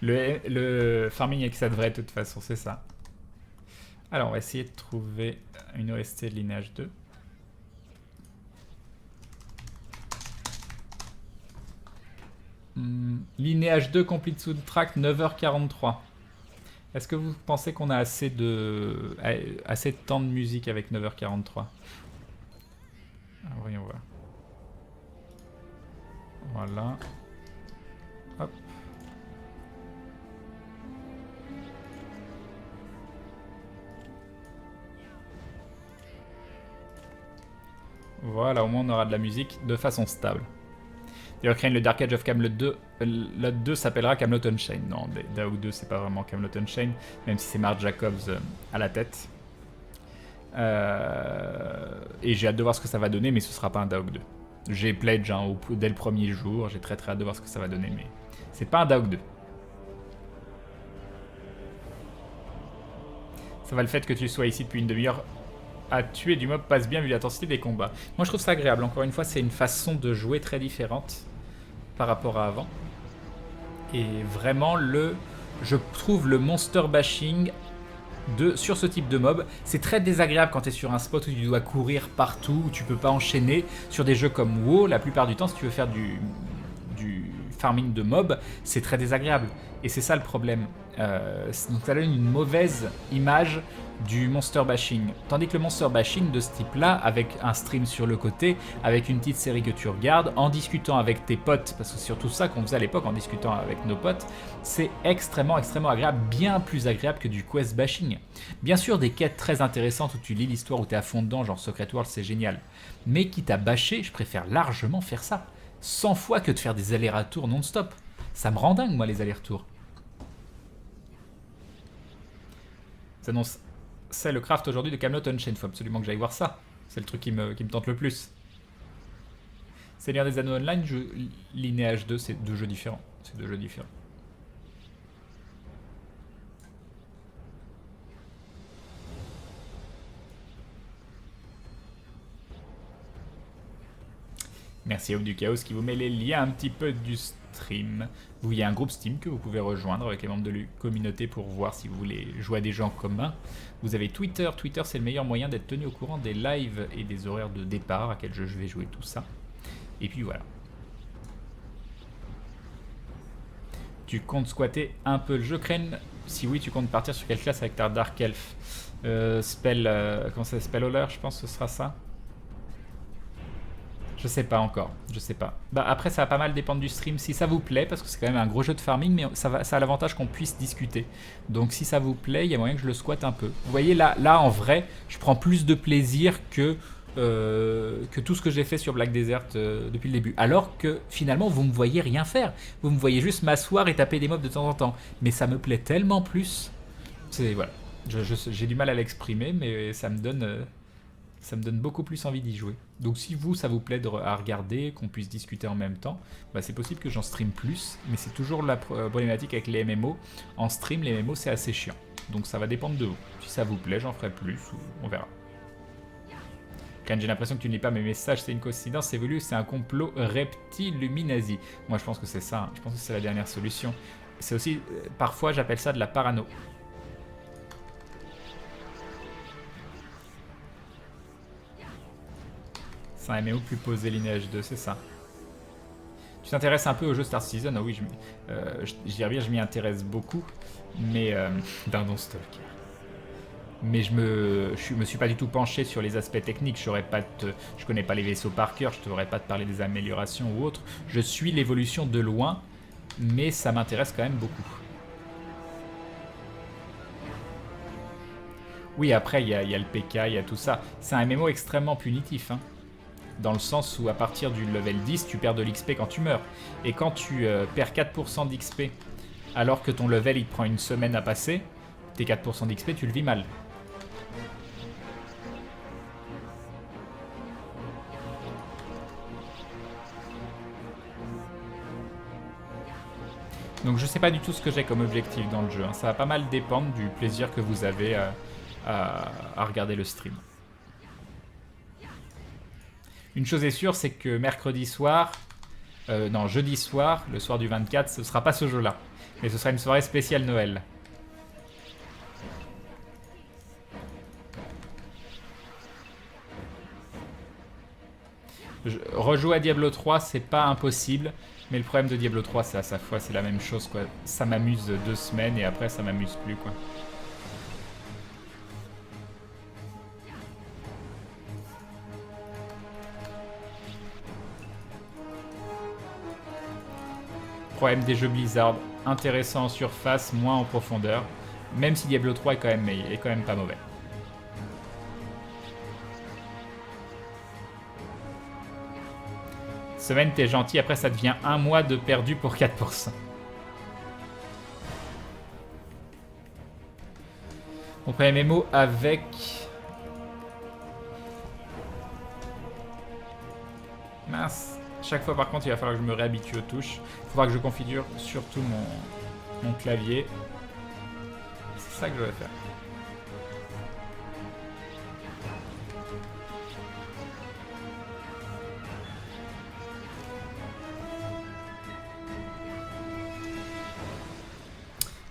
Le farming avec ça devrait de toute façon, c'est ça. Alors, on va essayer de trouver une OST de Lineage 2. Lineage 2 Complete Soundtrack 9h43. Est-ce que vous pensez qu'on a assez de temps de musique avec 9h43? Alors, voyons voir. Voilà. Hop. Voilà, au moins on aura de la musique de façon stable. D'ailleurs, Crane, le Dark Age of Camelot 2, le 2 s'appellera Camelot Unchained. Non, Daog 2, c'est pas vraiment Camelot Unchained, même si c'est Mark Jacobs à la tête. Et j'ai hâte de voir ce que ça va donner, mais ce sera pas un Daog 2. J'ai pledge hein, dès le premier jour, j'ai très hâte de voir ce que ça va donner, mais c'est pas un Daog 2. Ça va le fait que tu sois ici depuis une demi-heure à tuer du mob passe bien vu l'intensité des combats. Moi je trouve ça agréable, encore une fois c'est une façon de jouer très différente par rapport à avant. Et vraiment je trouve le monster bashing sur ce type de mob, c'est très désagréable quand tu es sur un spot où tu dois courir partout, où tu peux pas enchaîner. Sur des jeux comme WoW, la plupart du temps si tu veux faire du farming de mob, c'est très désagréable. Et c'est ça le problème. Donc ça donne une mauvaise image du monster bashing. Tandis que le monster bashing de ce type-là, avec un stream sur le côté, avec une petite série que tu regardes, en discutant avec tes potes, parce que c'est surtout ça qu'on faisait à l'époque en discutant avec nos potes, c'est extrêmement agréable, bien plus agréable que du quest bashing. Bien sûr, des quêtes très intéressantes où tu lis l'histoire, où tu es à fond dedans, genre Secret World, c'est génial. Mais quitte à bâcher, je préfère largement faire ça. 100 fois que de faire des allers-retours non-stop. Ça me rend dingue, moi, les allers-retours. C'est le craft aujourd'hui de Camelot Unchained. Faut absolument que j'aille voir ça. C'est le truc qui me tente le plus. Seigneur des Anneaux Online, Lineage 2, c'est deux jeux différents. C'est deux jeux différents. Merci Hope du Chaos qui vous met les liens un petit peu du stream. Il y a un groupe Steam que vous pouvez rejoindre avec les membres de la communauté pour voir si vous voulez jouer à des jeux en commun. Vous avez Twitter. Twitter, c'est le meilleur moyen d'être tenu au courant des lives et des horaires de départ, à quel jeu je vais jouer, tout ça. Et puis voilà. Tu comptes squatter un peu le jeu, Crane? Si oui, tu comptes partir sur quelle classe avec ta Dark Elf? Comment ça s'appelle? Spellhauler, je pense que ce sera ça. Je sais pas encore, je sais pas. Bah après ça va pas mal dépendre du stream, si ça vous plaît, parce que c'est quand même un gros jeu de farming, mais ça a l'avantage qu'on puisse discuter. Donc si ça vous plaît, il y a moyen que je le squatte un peu. Vous voyez là en vrai, je prends plus de plaisir que tout ce que j'ai fait sur Black Desert depuis le début. Alors que finalement vous me voyez rien faire. Vous me voyez juste m'asseoir et taper des mobs de temps en temps. Mais ça me plaît tellement plus. C'est voilà. J'ai du mal à l'exprimer, mais ça me donne beaucoup plus envie d'y jouer. Donc si vous, ça vous plaît à regarder, qu'on puisse discuter en même temps, bah c'est possible que j'en stream plus, mais c'est toujours la problématique avec les MMO. En stream, les MMO, c'est assez chiant. Donc ça va dépendre de vous. Si ça vous plaît, j'en ferai plus, ou on verra. Quand j'ai l'impression que tu ne lis pas mes messages, c'est une coïncidence, c'est voulu, c'est un complot reptiluminazi. Moi, je pense que c'est ça, hein. Je pense que c'est la dernière solution. C'est aussi, parfois, j'appelle ça de la parano. C'est un MMO plus posé Lineage 2, c'est ça. Tu t'intéresses un peu au jeu Star Citizen? Oh oui, je dirais bien, je m'y intéresse beaucoup, mais Dindon Stalker. Mais je me suis pas du tout penché sur les aspects techniques. Je connais pas les vaisseaux par cœur, je ne devrais pas te parler des améliorations ou autres. Je suis l'évolution de loin, mais ça m'intéresse quand même beaucoup. Oui, après, il y a le PK, il y a tout ça. C'est un MMO extrêmement punitif, hein. Dans le sens où à partir du level 10, tu perds de l'XP quand tu meurs. Et quand tu perds 4% d'XP, alors que ton level il te prend une semaine à passer, tes 4% d'XP, tu le vis mal. Donc je sais pas du tout ce que j'ai comme objectif dans le jeu, hein. Ça va pas mal dépendre du plaisir que vous avez à regarder le stream. Une chose est sûre, c'est que mercredi soir, jeudi soir, le soir du 24, ce sera pas ce jeu-là. Mais ce sera une soirée spéciale Noël. Rejouer à Diablo 3, c'est pas impossible. Mais le problème de Diablo 3, c'est à sa fois, c'est la même chose, quoi. Ça m'amuse 2 semaines et après, ça m'amuse plus, quoi. Problème des jeux Blizzard, intéressant en surface, moins en profondeur. Même si Diablo 3 est quand même pas mauvais. Semaine, t'es gentil, après ça devient un mois de perdu pour 4%. On prend MMO avec... Mince. Chaque fois par contre il va falloir que je me réhabitue aux touches. Il faudra que je configure surtout mon clavier. C'est ça que je vais faire.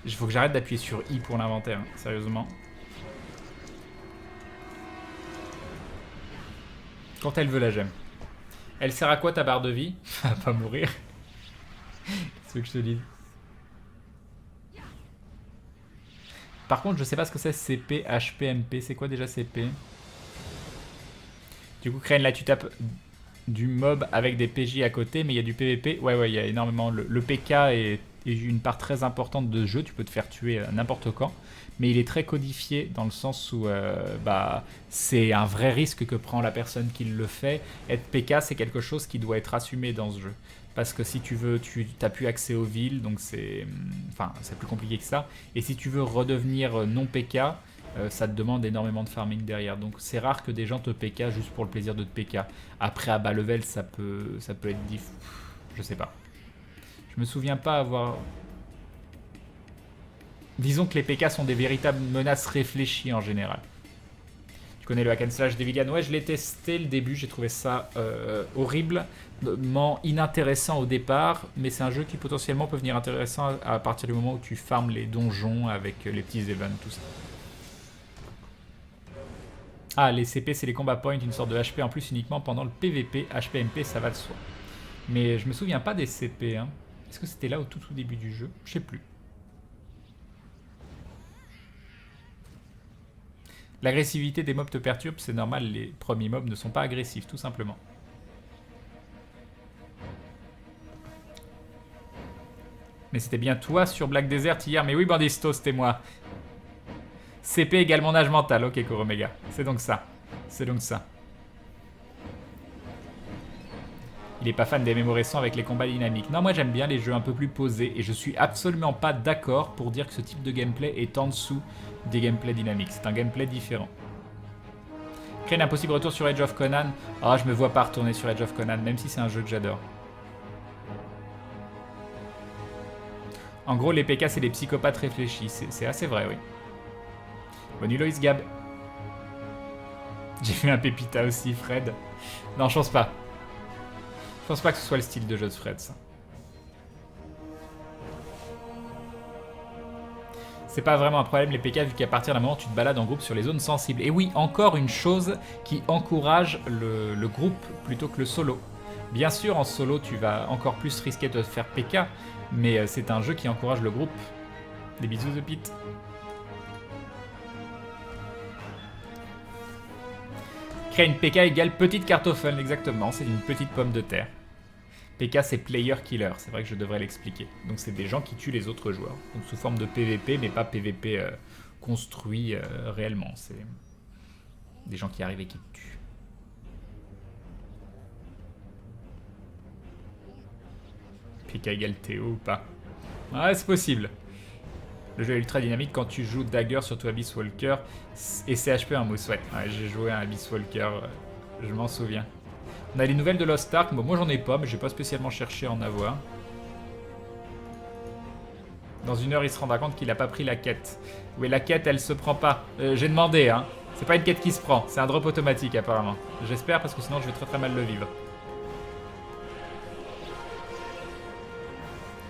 Il faut que j'arrête d'appuyer sur I pour l'inventaire, sérieusement. Quand elle veut la gemme. Elle sert à quoi ta barre de vie? À pas mourir. C'est ce que je te dis. Par contre, je sais pas ce que c'est CP, HP, MP. C'est quoi déjà CP? Du coup, Crane, là tu tapes du mob avec des PJ à côté, mais il y a du PVP. Ouais, il y a énormément. Le PK est une part très importante de jeu. Tu peux te faire tuer n'importe quand. Mais il est très codifié dans le sens où c'est un vrai risque que prend la personne qui le fait. Être PK, c'est quelque chose qui doit être assumé dans ce jeu. Parce que si tu veux, tu n'as plus accès aux villes, donc c'est plus compliqué que ça. Et si tu veux redevenir non PK, ça te demande énormément de farming derrière. Donc c'est rare que des gens te PK juste pour le plaisir de te PK. Après, à bas level, ça peut être diff. Je sais pas. Je me souviens pas avoir... Disons que les PK sont des véritables menaces réfléchies en général. connais le hack and slash d'Evigan? Ouais, je l'ai testé le début, j'ai trouvé ça horriblement inintéressant au départ, mais c'est un jeu qui potentiellement peut devenir intéressant à partir du moment où tu farmes les donjons avec les petits events, tout ça. Ah, les CP, c'est les combat points, une sorte de HP en plus uniquement pendant le PVP. HP-MP, ça va de soi. Mais je me souviens pas des CP, hein. Est-ce que c'était là au tout début du jeu? Je sais plus. L'agressivité des mobs te perturbe, c'est normal, les premiers mobs ne sont pas agressifs, tout simplement. Mais c'était bien toi sur Black Desert hier, mais oui Bandisto, c'était moi. CP égale mon âge mental, ok Kuromega, c'est donc ça. C'est donc ça. Il est pas fan des MMO récents avec les combats dynamiques. Non, moi j'aime bien les jeux un peu plus posés et je suis absolument pas d'accord pour dire que ce type de gameplay est en dessous des gameplays dynamiques. C'est un gameplay différent. Créer un possible retour sur Age of Conan. Ah, je me vois pas retourner sur Age of Conan, même si c'est un jeu que j'adore. En gros, les PK, c'est des psychopathes réfléchis. C'est assez vrai, oui. Bonne nuit, Loïs Gab. J'ai fait un Pépita aussi, Fred. Non, je pense pas. Je pense pas que ce soit le style de jeu de Fred, ça. C'est pas vraiment un problème les PK vu qu'à partir d'un moment tu te balades en groupe sur les zones sensibles. Et oui, encore une chose qui encourage le groupe plutôt que le solo. Bien sûr, en solo tu vas encore plus risquer de te faire PK, mais c'est un jeu qui encourage le groupe. Des bisous de Pete. Créer une PK égale petite cartophone, exactement, c'est une petite pomme de terre. PK c'est player killer, c'est vrai que je devrais l'expliquer. Donc c'est des gens qui tuent les autres joueurs. Donc sous forme de PVP, mais pas PVP construit réellement. C'est des gens qui arrivent et qui tuent. PK égale Théo ou pas? Ouais, c'est possible. Le jeu est ultra dynamique quand tu joues Dagger, surtout Abyss Walker. Et CHP un mousse, ouais. J'ai joué à Abyss Walker, je m'en souviens. On a les nouvelles de Lost Ark. Bon, moi j'en ai pas, mais j'ai pas spécialement cherché à en avoir. Dans une heure, il se rendra compte qu'il a pas pris la quête. Oui, la quête, elle se prend pas. J'ai demandé, hein. C'est pas une quête qui se prend, c'est un drop automatique apparemment. J'espère parce que sinon je vais très mal le vivre.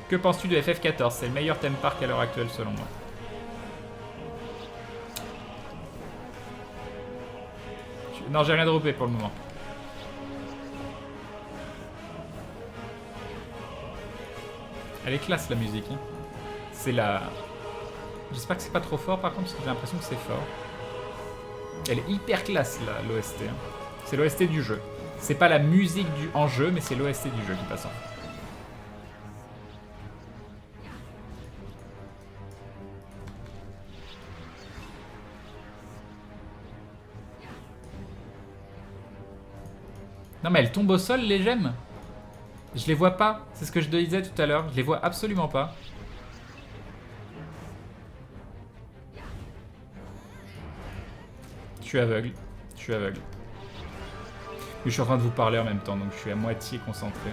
Que penses-tu de FF14? C'est le meilleur theme park à l'heure actuelle selon moi. Non, j'ai rien droppé pour le moment. Elle est classe la musique. Hein. C'est la... J'espère que c'est pas trop fort par contre parce que j'ai l'impression que c'est fort. Elle est hyper classe l'OST. Hein. C'est l'OST du jeu. C'est pas la musique en jeu mais c'est l'OST du jeu qui passe en fait. Non mais elles tombent au sol les gemmes. Je les vois pas, c'est ce que je disais tout à l'heure, je les vois absolument pas. Je suis aveugle, je suis aveugle. Je suis en train de vous parler en même temps, donc je suis à moitié concentré.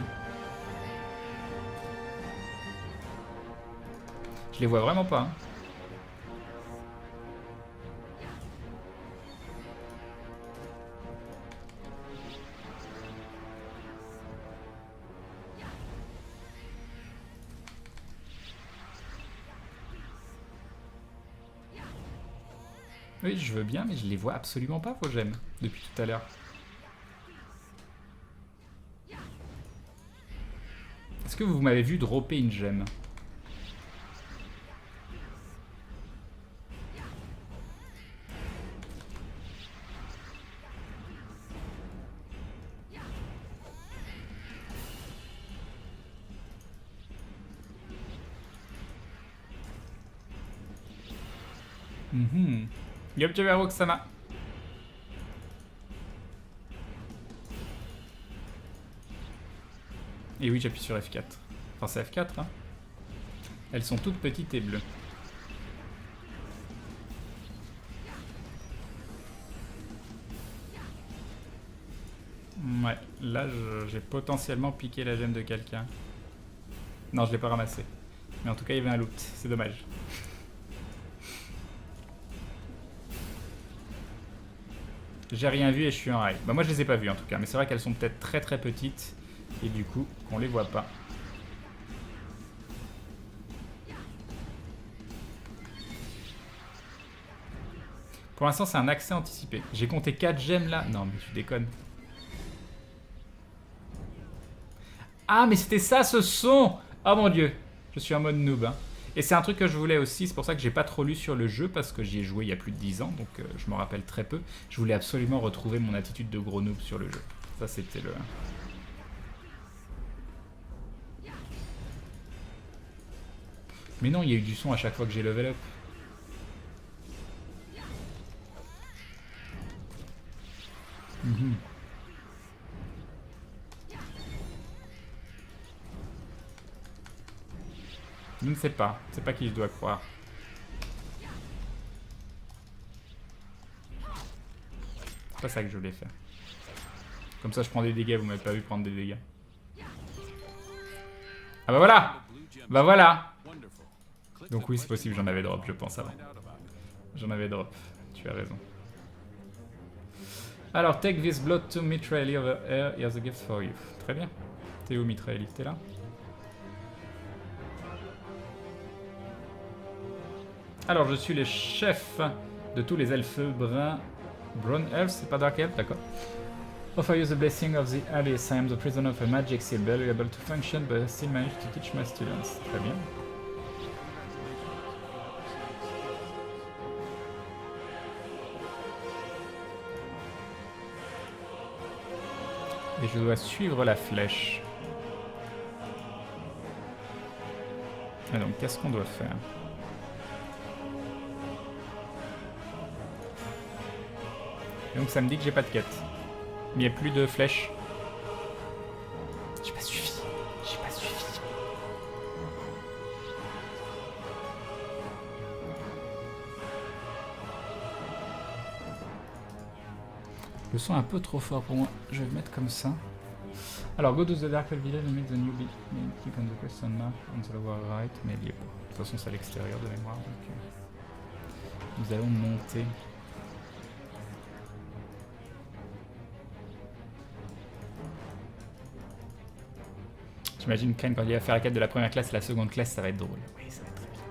Je les vois vraiment pas. Hein. Oui, je veux bien, mais je les vois absolument pas, vos gemmes, depuis tout à l'heure. Est-ce que vous m'avez vu dropper une gemme? Yop, tu vas Roxana. Et oui, j'appuie sur F4. Enfin, c'est F4, hein. Elles sont toutes petites et bleues. Ouais, là, j'ai potentiellement piqué la gemme de quelqu'un. Non, je l'ai pas ramassé. Mais en tout cas, il y avait un loot. C'est dommage. J'ai rien vu et je suis en high. Bah moi je les ai pas vues en tout cas, mais c'est vrai qu'elles sont peut-être très très petites et du coup on les voit pas. Pour l'instant c'est un accès anticipé. J'ai compté 4 gemmes là. Non mais tu déconnes. Ah mais c'était ça ce son. Oh mon dieu. Je suis en mode noob. Hein. Et c'est un truc que je voulais aussi, c'est pour ça que j'ai pas trop lu sur le jeu, parce que j'y ai joué il y a plus de 10 ans, donc je me rappelle très peu. Je voulais absolument retrouver mon attitude de gros noob sur le jeu. Ça c'était le... Mais non, il y a eu du son à chaque fois que j'ai level up. Je ne sais pas. C'est pas qui je dois croire. C'est pas ça que je voulais faire. Comme ça je prends des dégâts, vous m'avez pas vu prendre des dégâts. Ah bah voilà. Bah voilà. Donc oui c'est possible, j'en avais drop je pense avant. J'en avais drop, tu as raison. Alors, take this blood to Mitraeli over here, here's a gift for you. Très bien. T'es où Mitraeli? T'es là? Alors, je suis le chef de tous les elfes bruns. Brown elves, c'est pas Dark Elf, d'accord. Offer you the blessing of the Alice. I am the prisoner of a magic seal, barely able to function, but I still manage to teach my students. Très bien. Et je dois suivre la flèche. Et donc, qu'est-ce qu'on doit faire? Et donc, ça me dit que j'ai pas de quête. Mais il n'y a plus de flèches. J'ai pas suivi. J'ai pas suivi. Le son est un peu trop fort pour moi. Je vais le mettre comme ça. Alors, go to the Dark Elf Village and make the newbie. Click on the question mark on the lower right. Mais il y est pas. De toute façon, c'est à l'extérieur de mémoire. Donc, nous allons monter. J'imagine Crane quand il va faire la quête de la première classe, la seconde classe, ça va être drôle. Oui, ça va être très bien.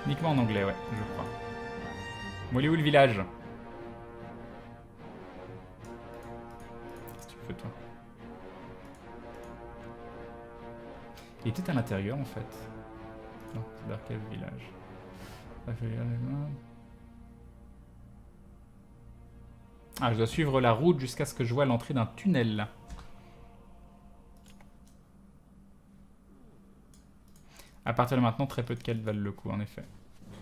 Uniquement en anglais, ouais, je crois. Bon, il est où le village? Qu'est-ce que tu fais, toi? Il est peut-être à l'intérieur, en fait. Non, c'est Dark Elf Village. Ah, je dois suivre la route jusqu'à ce que je vois l'entrée d'un tunnel. À partir de maintenant, très peu de quêtes valent le coup, en effet.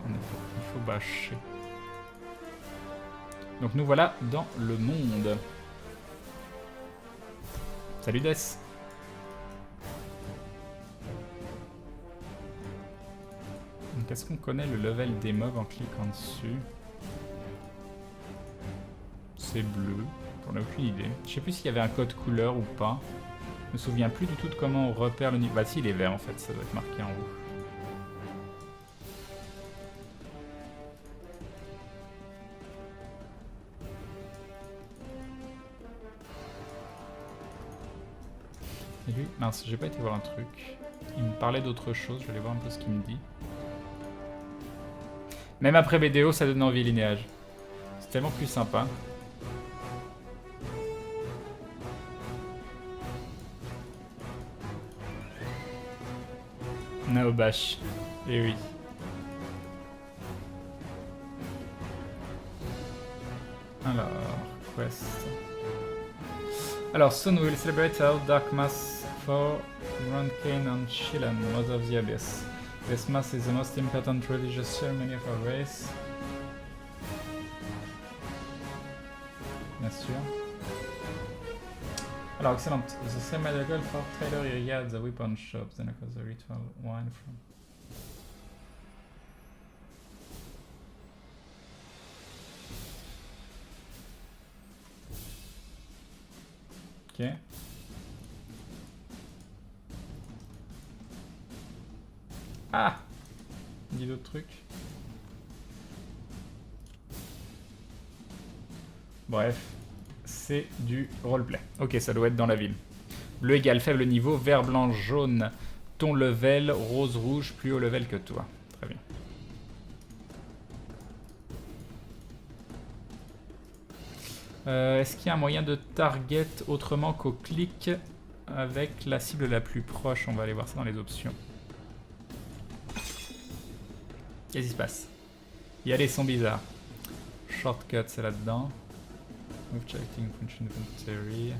En effet, il faut bâcher. Donc nous voilà dans le monde. Salut Death. Donc est-ce qu'on connaît le level des mobs en cliquant dessus? C'est bleu, j'en ai aucune idée. Je sais plus s'il y avait un code couleur ou pas. Je me souviens plus du tout de comment on repère le niveau. Bah si, il est vert en fait, ça doit être marqué en haut. Et lui, mince, j'ai pas été voir un truc. Il me parlait d'autre chose, je vais aller voir un peu ce qu'il me dit. Même après BDO, ça donne envie linéage. C'est tellement plus sympa. Naobash. Eh oui. Alors, quest. Alors, soon we will celebrate our dark mass for Runkane and Shilan, Mother of the Abyss. This mass is the most important religious ceremony of our race. Bien sûr. Alors, excellent. The same medical for Taylor area at the weapon shop, then across the ritual wine from... Ok. Ah! Il dit d'autres trucs. Bref, c'est du roleplay. Ok, ça doit être dans la ville. Bleu égale faible niveau, vert, blanc, jaune, ton level, rose, rouge, plus haut level que toi. Très bien. Est-ce qu'il y a un moyen de target autrement qu'au clic avec la cible la plus proche? On va aller voir ça dans les options. Qu'est-ce qui se passe? Il y a des sons bizarres. Shortcut, c'est là-dedans. Move checking function inventory.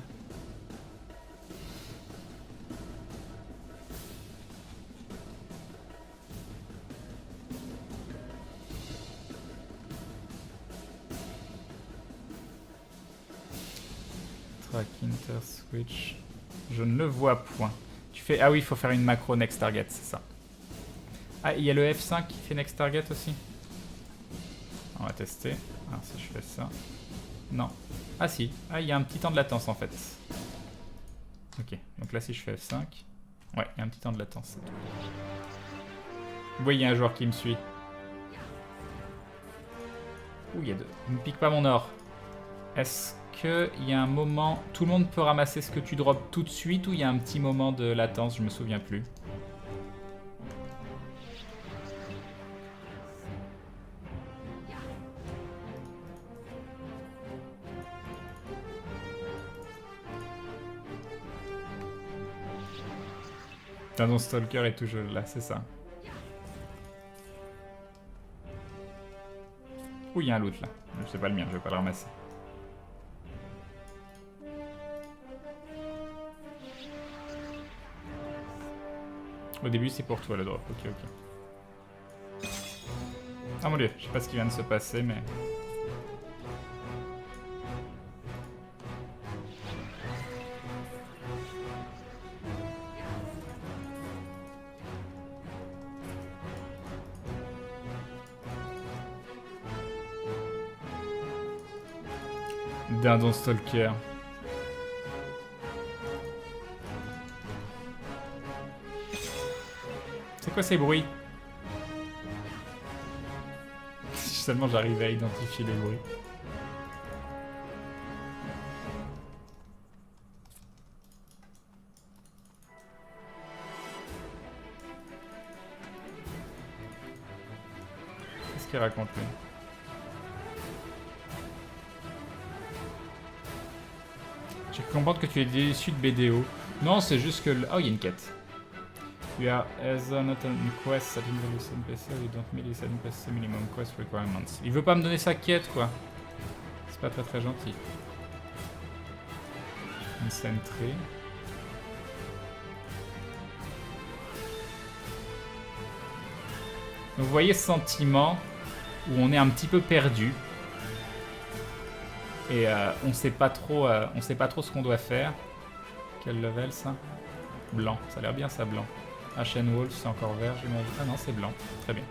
Track inter switch. Je ne le vois point. Tu fais. Ah oui, il faut faire une macro next target, c'est ça. Ah, il y a le F5 qui fait next target aussi. On va tester. Alors si je fais ça. Non. Ah si. Ah, il y a un petit temps de latence en fait. Ok. Donc là, si je fais F5. Ouais, il y a un petit temps de latence. Vous voyez, il y a un joueur qui me suit. Ouh, il y a deux. Ne me pique pas mon or. Est-ce qu'il y a un moment... Tout le monde peut ramasser ce que tu drops tout de suite ou il y a un petit moment de latence? Je me souviens plus. Dungeon Stalker est toujours là, c'est ça. Ouh, il y a un loot là. C'est pas le mien, je vais pas le ramasser. Au début, c'est pour toi le drop. Ok, ok. Ah mon dieu, je sais pas ce qui vient de se passer, mais... Dungeon Stalker. C'est quoi ces bruits? Si seulement j'arrivais à identifier les bruits. Qu'est-ce qu'il raconte lui? J'ai cru comprendre que tu es déçu de BDO. Non, c'est juste que... Oh, il y a une quête. You are either not on quest at Involution PC or you don't meet the PC minimum quest requirements. Il veut pas me donner sa quête, quoi. C'est pas très très gentil. Une sentry. Donc vous voyez ce sentiment où on est un petit peu perdu. Et on sait pas trop ce qu'on doit faire. Quel level ça? Blanc, ça a l'air bien ça, blanc. HN Wolf, c'est encore vert, j'imagine. Ah non, c'est blanc. Très bien.